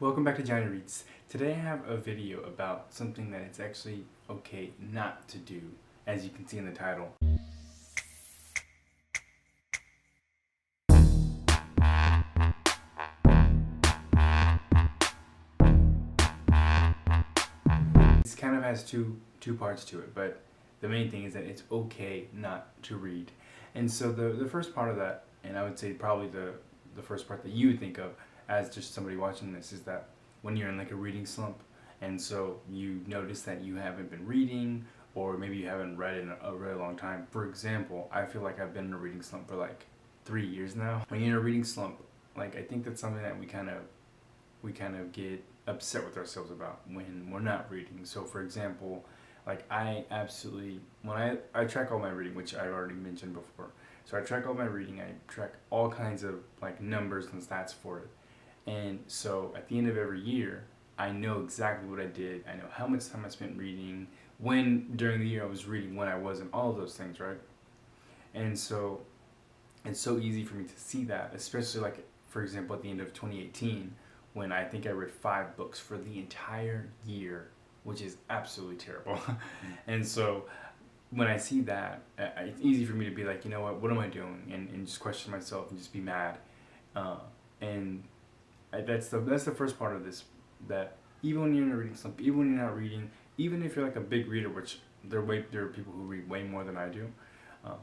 Welcome back to Johnny Reads. Today I have a video about something that it's actually okay not to do, as you can see in the title. This kind of has two parts to it, but the main thing is that it's okay not to read. And so the first part of that, and I would say probably the first part that you would think of as just somebody watching this, is that when you're in like a reading slump, and so you notice that you haven't been reading, or maybe you haven't read in a really long time. For example, I feel like I've been in a reading slump for like 3 years now. When you're in a reading slump, like I think that's something that we kind of get upset with ourselves about when we're not reading. So for example, like I absolutely, when I track all my reading, which I already mentioned before. So I track all my reading, I track all kinds of like numbers and stats for it. And so at the end of every year, I know exactly what I did. I know how much time I spent reading, when during the year I was reading, when I wasn't, all of those things, right? And so it's so easy for me to see that, especially like, for example, at the end of 2018, when I think I read 5 books for the entire year, which is absolutely terrible. And so when I see that, it's easy for me to be like, you know what am I doing? And just question myself and just be mad. And that's the first part of this, that even when you're in a reading slump, even when you're not reading, even if you're like a big reader, which there are people who read way more than I do, um,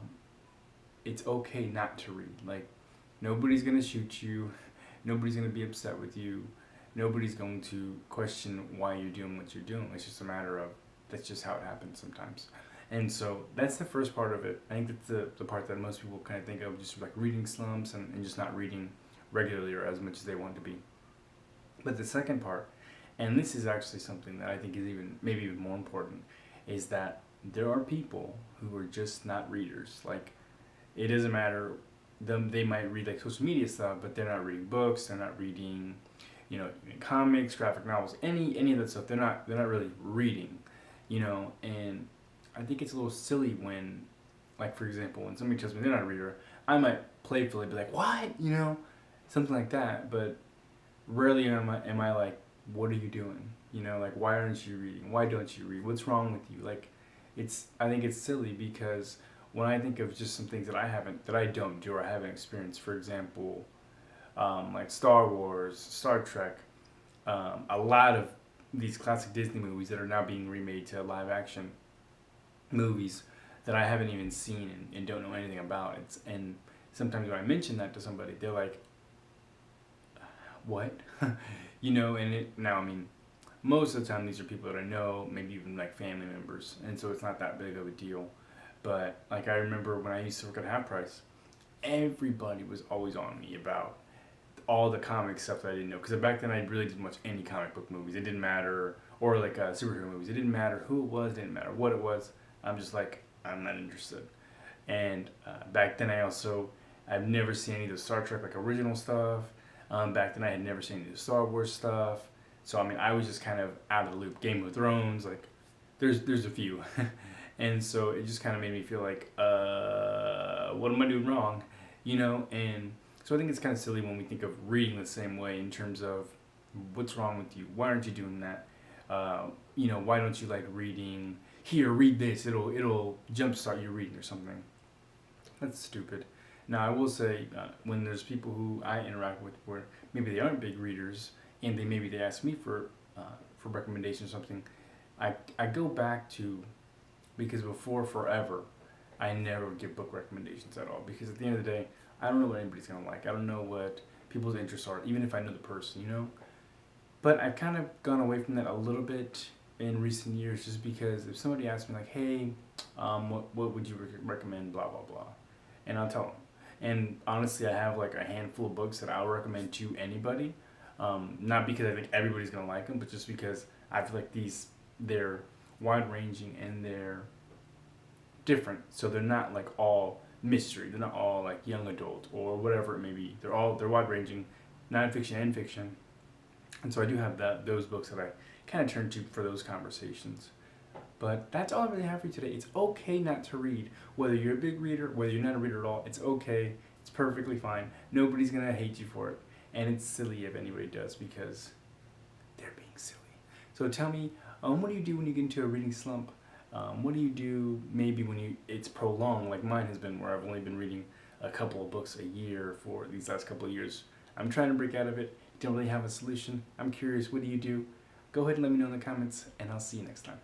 it's okay not to read. Like, nobody's gonna shoot you, nobody's gonna be upset with you, nobody's going to question why you're doing what you're doing. It's just a matter of, that's just how it happens sometimes. And so that's the first part of it. I think that's the part that most people kind of think of, just like reading slumps and just not reading regularly or as much as they want to be. But the second part, and this is actually something that I think is maybe even more important, is that there are people who are just not readers. Like, it doesn't matter, they might read like social media stuff, but they're not reading books, they're not reading, comics, graphic novels, any of that stuff. They're not really reading, and I think it's a little silly when, like, for example, when somebody tells me they're not a reader, I might playfully be like, what? Something like that. But rarely am I like, what are you doing? Like, why aren't you reading? Why don't you read? What's wrong with you? Like, I think it's silly, because when I think of just some things that I don't do or I haven't experienced, for example, like Star Wars, Star Trek, a lot of these classic Disney movies that are now being remade to live action movies that I haven't even seen and don't know anything about. And sometimes when I mention that to somebody, they're like, what? And I mean, most of the time these are people that I know, maybe even like family members, and so it's not that big of a deal. But like, I remember when I used to work at Half Price, everybody was always on me about all the comic stuff that I didn't know, because back then I really didn't watch any comic book movies. It didn't matter, or like superhero movies. It didn't matter who it was, didn't matter what it was. I'm just like, I'm not interested. And back then I've never seen any of the Star Trek like original stuff. Back then I had never seen any of the Star Wars stuff. So I mean, I was just kind of out of the loop. Game of Thrones, like, there's a few. And so it just kind of made me feel like, what am I doing wrong? And so I think it's kind of silly when we think of reading the same way, in terms of, what's wrong with you? Why aren't you doing that? Why don't you like reading? Here, read this. It'll jumpstart your reading or something. That's stupid. Now, I will say, when there's people who I interact with where maybe they aren't big readers, and maybe they ask me for recommendations or something, I go back to, because before, forever, I never would give book recommendations at all, because at the end of the day, I don't know what anybody's gonna like. I don't know what people's interests are, even if I know the person. But I've kind of gone away from that a little bit in recent years, just because if somebody asks me like, hey, what would you recommend, blah blah blah, and I'll tell them. And honestly, I have like a handful of books that I'll recommend to anybody, not because I think everybody's gonna like them, but just because I feel like they're wide ranging and they're different. So they're not like all mystery. They're not all like young adult or whatever it may be. They're wide ranging, nonfiction and fiction. And so I do have those books that I kind of turn to for those conversations. But that's all I really have for you today. It's okay not to read. Whether you're a big reader, whether you're not a reader at all, it's okay. It's perfectly fine. Nobody's going to hate you for it. And it's silly if anybody does, because they're being silly. So tell me, what do you do when you get into a reading slump? What do you do maybe when it's prolonged, like mine has been, where I've only been reading a couple of books a year for these last couple of years. I'm trying to break out of it. Don't really have a solution. I'm curious, what do you do? Go ahead and let me know in the comments, and I'll see you next time.